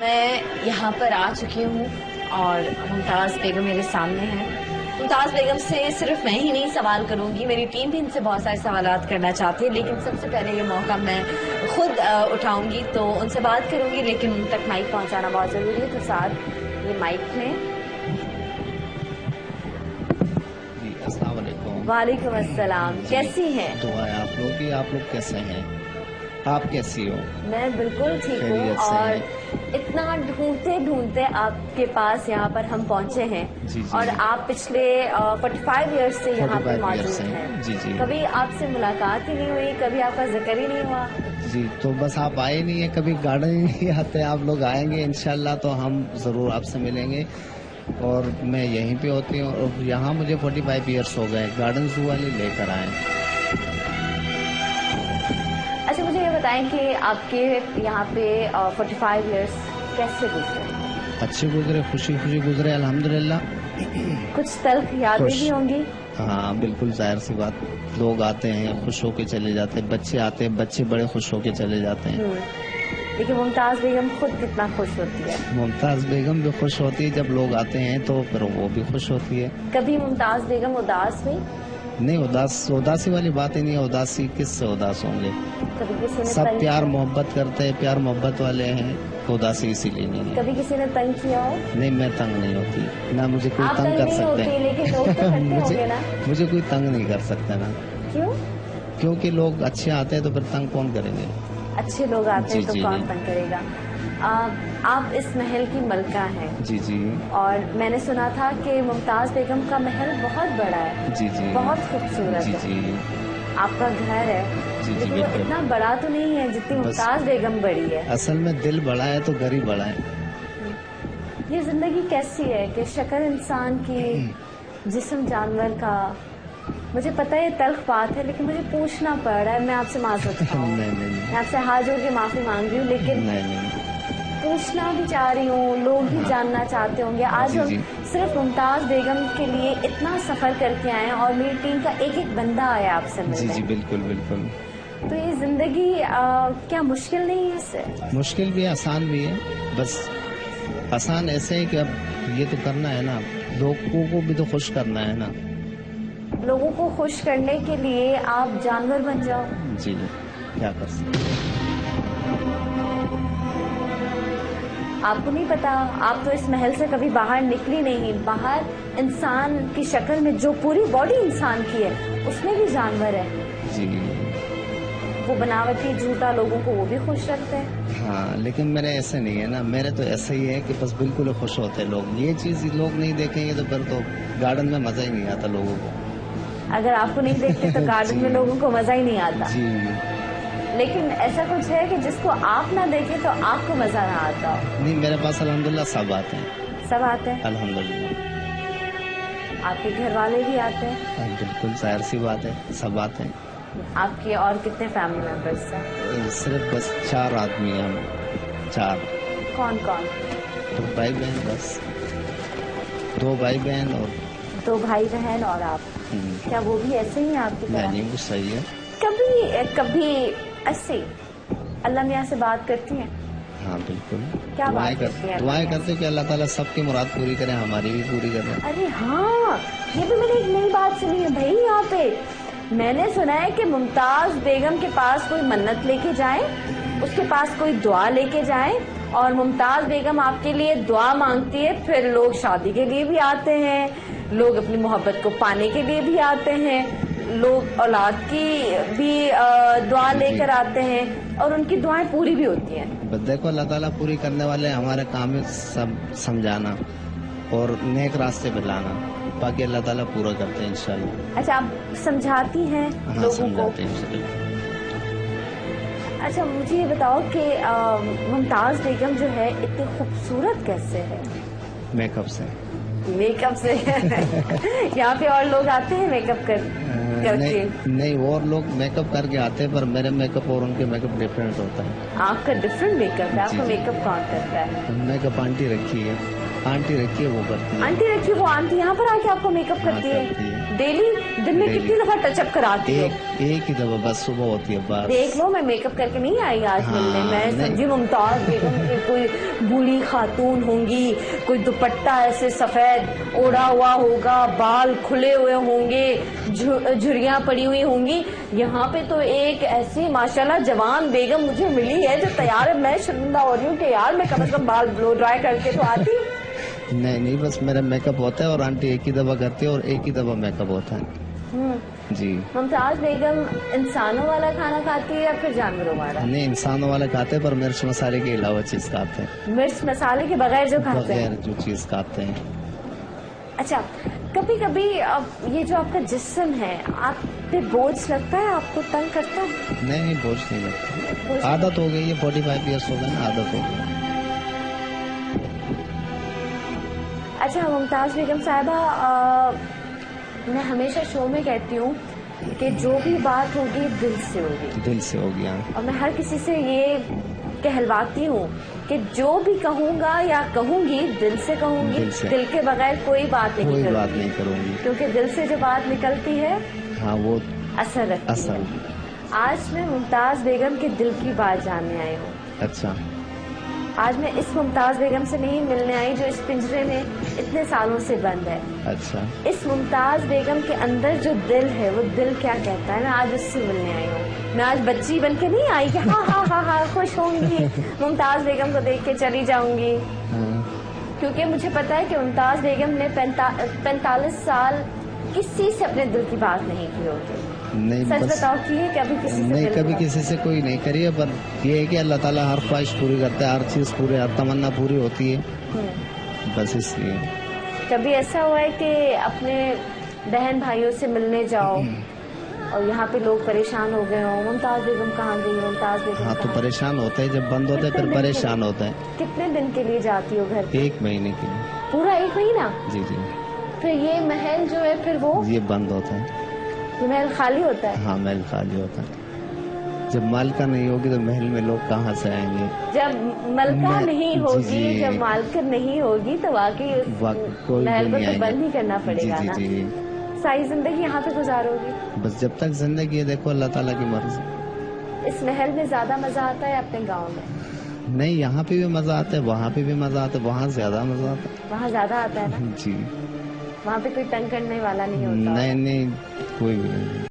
میں یہاں پر آ چکی ہوں اور ممتاز بیگم میرے سامنے ہے. ممتاز بیگم سے صرف میں ہی نہیں سوال کروں گی، میری ٹیم بھی ان سے بہت سارے سوالات کرنا چاہتی ہے، لیکن سب سے پہلے یہ موقع میں خود اٹھاؤں گی تو ان سے بات کروں گی، لیکن ان تک مائک پہنچانا بہت ضروری ہے. تو ساتھ یہ مائک میں. جی السلام علیکم. وعلیکم السلام. کیسی ہیں؟ دعا ہے آپ لوگ کی. آپ لوگ کیسے ہیں؟ آپ کیسی ہو؟ میں بالکل ٹھیک ہوں. اور اتنا ڈھونڈتے ڈھونڈتے آپ کے پاس یہاں پر ہم پہنچے ہیں. اور آپ پچھلے 45 ایئرس سے یہاں پر موجود ہیں. کبھی آپ سے ملاقات ہی نہیں ہوئی، کبھی آپ کا ذکر ہی نہیں ہوا. جی تو بس آپ آئے نہیں ہیں، کبھی گارڈن ہی نہیں آتے. آپ لوگ آئیں گے انشاءاللہ تو ہم ضرور آپ سے ملیں گے. اور میں یہیں پہ ہوتی ہوں اور یہاں مجھے 45 ایئرس ہو گئے. گارڈن زو والے لے کر آئے. اچھا مجھے یہ بتائیں کہ آپ کے یہاں پہ 45 ایئرس کیسے گزرے؟ اچھے گزرے، خوشی خوشی گزرے الحمدللہ. کچھ تلخ یادیں بھی ہوں گی؟ ہاں بالکل، ظاہر سی بات. لوگ آتے ہیں خوش ہو کے چلے جاتے ہیں، بچے آتے ہیں بچے بڑے خوش ہو کے چلے جاتے ہیں. لیکن ممتاز بیگم خود کتنا خوش ہوتی ہے؟ ممتاز بیگم بھی خوش ہوتی ہے جب لوگ آتے ہیں تو پھر وہ بھی خوش ہوتی ہے. کبھی ممتاز بیگم اداس ہوئی؟ نہیں، اداسی والی بات ہی نہیں ہے. اداسی کس سے اداس ہوں گے؟ سب پیار محبت کرتے ہیں، پیار محبت والے ہیں. اداسی اسی لیے نہیں ہے. کبھی کسی نے تنگ کیا ہو؟ نہیں، میں تنگ نہیں ہوتی، نہ مجھے کوئی تنگ کر سکتے. مجھے کوئی تنگ نہیں کر سکتا نا. کیوں؟ کیونکہ لوگ اچھے آتے ہیں تو پھر تنگ کون کریں گے؟ اچھے لوگ آتے ہیں تو کون تنگ کرے گا. آپ اس محل کی ملکہ ہیں. جی جی. اور میں نے سنا تھا کہ ممتاز بیگم کا محل بہت بڑا ہے. جی جی. بہت خوبصورت ہے. جی جی. آپ کا گھر ہے لیکن وہ اتنا بڑا تو نہیں ہے جتنی ممتاز بیگم بڑی ہے. اصل میں دل بڑا ہے تو گھر ہی بڑا ہے. یہ زندگی کیسی ہے کہ شکل انسان کی، جسم جانور کا. مجھے پتہ ہے یہ تلخ بات ہے لیکن مجھے پوچھنا پڑ رہا ہے. میں آپ سے معذرت چاہوں، میں آپ سے ہاتھ جوڑ کے معافی مانگ رہی ہوں، لیکن پوچھنا بھی چاہ رہی ہوں. لوگ بھی جاننا چاہتے ہوں گے. آج ہم صرف ممتاز بیگم کے لیے اتنا سفر کر کے آئے ہیں اور میری ٹیم کا ایک ایک بندہ آیا آپ سے ملنے. جی جی بالکل بالکل. تو یہ زندگی کیا مشکل نہیں ہے؟ اس سے مشکل بھی آسان بھی ہے. بس آسان ایسے ہے کہ اب یہ تو کرنا ہے نا، لوگوں کو بھی تو خوش کرنا ہے نا. لوگوں کو خوش کرنے کے لیے آپ جانور بن جاؤ. جی جی، کیا کر سکتے. آپ کو نہیں پتا، آپ تو اس محل سے کبھی باہر نکلی نہیں. باہر انسان کی شکل میں جو پوری باڈی انسان کی ہے اس میں بھی جانور ہے. جی. وہ بناوٹی جھوٹا لوگوں کو وہ بھی خوش رکھتے ہیں. ہاں لیکن میرے ایسے نہیں ہے نا. میرے تو ایسا ہی ہے کہ بس بالکل خوش ہوتے ہیں لوگ. یہ چیز لوگ نہیں دیکھیں گے تو پھر تو گارڈن میں مزہ ہی نہیں آتا لوگوں کو. اگر آپ کو نہیں دیکھتے تو گارڈن میں لوگوں کو مزہ ہی نہیں آتا. جی. لیکن ایسا کچھ ہے کہ جس کو آپ نہ دیکھیں تو آپ کو مزہ نہ آتا؟ نہیں، میرے پاس الحمدللہ سب آتے ہیں. سب آتے ہیں الحمدللہ. آپ کے گھر والے بھی آتے ہیں؟ بالکل ظاہر سی بات ہے، سب آتے ہیں. آپ کے اور کتنے فیملی ممبرس ہیں؟ صرف بس 4 آدمی ہیں ہم. 4. کون کون؟ 2 بھائی بہن. بس 2 بھائی بہن. اور 2 بھائی بہن اور آپ. کیا وہ بھی ایسے ہی ہیں آپ کی طرح؟ نہیں، وہ صحیح ہے. کبھی ایسے اللہ میاں سے بات کرتی ہیں؟ ہاں بالکل. کیا بات کرتی ہیں؟ دعائیں کرتے کہ اللہ تعالیٰ سب کی مراد پوری کرے، ہماری بھی پوری کرے. ارے ہاں، یہ بھی میں نے ایک نئی بات سنی ہے بھائی. یہاں پہ میں نے سنا ہے کہ ممتاز بیگم کے پاس کوئی منت لے کے جائیں، اس کے پاس کوئی دعا لے کے جائیں اور ممتاز بیگم آپ کے لیے دعا مانگتی ہے، پھر لوگ شادی کے لیے بھی آتے ہیں، لوگ اپنی محبت کو پانے کے لیے بھی آتے ہیں، لوگ اولاد کی بھی دعا لے کر آتے ہیں اور ان کی دعائیں پوری بھی ہوتی ہیں. دیکھو اللہ تعالیٰ پوری کرنے والے ہمارے کام سب سمجھانا اور نیک راستے پہ لانا، باقی اللہ تعالیٰ پورا کرتے ہیں انشاءاللہ. اچھا آپ سمجھاتی ہیں لوگوں کو؟ اچھا مجھے یہ بتاؤ کہ ممتاز بیگم جو ہے اتنی خوبصورت کیسے ہے؟ میک اپ سے. میک اپ سے؟ یہاں پہ اور لوگ آتے ہیں میک اپ کر کے؟ نہیں، اور لوگ میک اپ کر کے آتے ہیں پر میرے میک اپ اور ان کے میک اپ ڈفرینٹ ہوتا ہے. آپ کا ڈفرینٹ میک اپ ہے؟ آپ کا میک اپ کون کرتا ہے؟ میک اپ آنٹی رکھی ہے. وہ کرتی ہے. آنٹی رکھی؟ وہ آنٹی یہاں پر آ کے آپ کو میک اپ کرتی ہے؟ ڈیلی دن میں کتنی دفعہ ٹچ اپ کراتی ہو؟ ایک ہی دفعہ بس صبح ہوتی ہے بس. دیکھ لو میں میک اپ کر کے نہیں آئی آج ملنے. میں سمجھی ممتاز بیگم کی کوئی بوڑھی خاتون ہوں گی, کوئی دوپٹہ ایسے سفید اوڑا ہوا ہوگا, بال کھلے ہوئے ہوں گے, جھریاں پڑی ہوئی ہوں گی. یہاں پہ تو ایک ایسی ماشاءاللہ جوان بیگم مجھے ملی ہے جو تیار ہے. میں شرمندہ ہو رہی ہوں کہ یار میں کم از کم بال بلو ڈرائی کر کے تو آتی. نہیں بس میرا میک اپ ہوتا ہے اور آنٹی ایک ہی دفعہ کرتی ہے اور ایک ہی دفعہ میک اپ ہوتا ہے. جی. ممتاز بیگم انسانوں والا کھانا کھاتی ہے یا پھر جانوروں والا؟ نہیں, انسانوں والے کھاتے ہیں پر مرچ مسالے کے علاوہ چیز کھاتے ہیں. مرچ مسالے کے بغیر جو کھاتے ہیں, بغیر جو چیز کھاتے ہیں. اچھا, کبھی کبھی یہ جو آپ کا جسم ہے آپ پہ بوجھ لگتا ہے, آپ کو تنگ کرتا ہے؟ نہیں بوجھ نہیں لگتا, عادت ہو گئی ہے. 45 ایئرس ہو گئے نا, عادت ہو گئی. اچھا ممتاز بیگم صاحبہ, میں ہمیشہ شو میں کہتی ہوں کہ جو بھی بات ہوگی دل سے ہوگی. دل سے ہو گیا. اور میں ہر کسی سے یہ کہلواتی ہوں کہ جو بھی کہوں گا یا کہوں گی دل سے کہوں گی, دل کے بغیر کوئی بات نہیں کروں گی, کیونکہ دل سے جو بات نکلتی ہے ہاں وہ اثر رکھتی ہے. آج میں ممتاز بیگم کے دل کی بات جاننے آئی ہوں. اچھا. آج میں اس ممتاز بیگم سے نہیں ملنے آئی جو اس پنجرے میں اتنے سالوں سے بند ہے. اچھا. اس ممتاز بیگم کے اندر جو دل ہے وہ دل کیا کہتا ہے, میں آج اس سے ملنے آئی ہوں. میں آج بچی بن کے نہیں آئی کہ ہاں ہاں ہاں ہاں خوش ہوں گی, ممتاز بیگم کو دیکھ کے چلی جاؤں گی. کیونکہ مجھے پتا ہے کہ ممتاز بیگم نے 45 سال کسی سے اپنے دل کی بات نہیں کی ہوگی. نہیں سچ بتاؤ کی ہے کبھی کسی سے؟ نہیں, کبھی کسی سے کوئی نہیں کری ہے, پر یہ ہے کہ اللہ تعالیٰ ہر خواہش پوری کرتا ہے, ہر چیز پوری, ہر تمنا پوری ہوتی ہے, بس اس لیے. کبھی ایسا ہوا ہے کہ اپنے بہن بھائیوں سے ملنے جاؤ اور یہاں پہ لوگ پریشان ہو گئے ہوں, ممتاز بیگم کہاں گئی, ممتاز بیگم؟ ہاں تو پریشان ہوتا ہے, جب بند ہوتا ہے پھر پریشان ہوتا ہے. کتنے دن کے لیے جاتی ہو گھر پہ؟ 1 مہینے کے لیے. پورا 1 مہینہ؟ جی جی. پھر یہ محل جو ہے پھر وہ یہ بند ہوتا ہے. یہ محل خالی ہوتا ہے؟ ہاں محل خالی ہوتا ہے. جب مالکہ نہیں ہوگی تو محل میں لوگ کہاں سے آئیں گے؟ جب ملکہ نہیں ہوگی, جب مالکن نہیں ہوگی تو واقعی محل کو تو بند ہی کرنا پڑے گا نا. ساری زندگی یہاں پہ گزارو گی؟ بس جب تک زندگی ہے, دیکھو اللہ تعالیٰ کی مرضی. اس محل میں زیادہ مزہ آتا ہے اپنے گاؤں میں؟ نہیں, یہاں پہ بھی مزہ آتا ہے, وہاں پہ بھی مزہ آتا ہے, وہاں زیادہ مزہ آتا ہے. وہاں زیادہ آتا ہے نا؟ جی. وہاں پہ کوئی تنگ کرنے والا نہیں ہوتا؟ نہیں, کوئی بھی نہیں.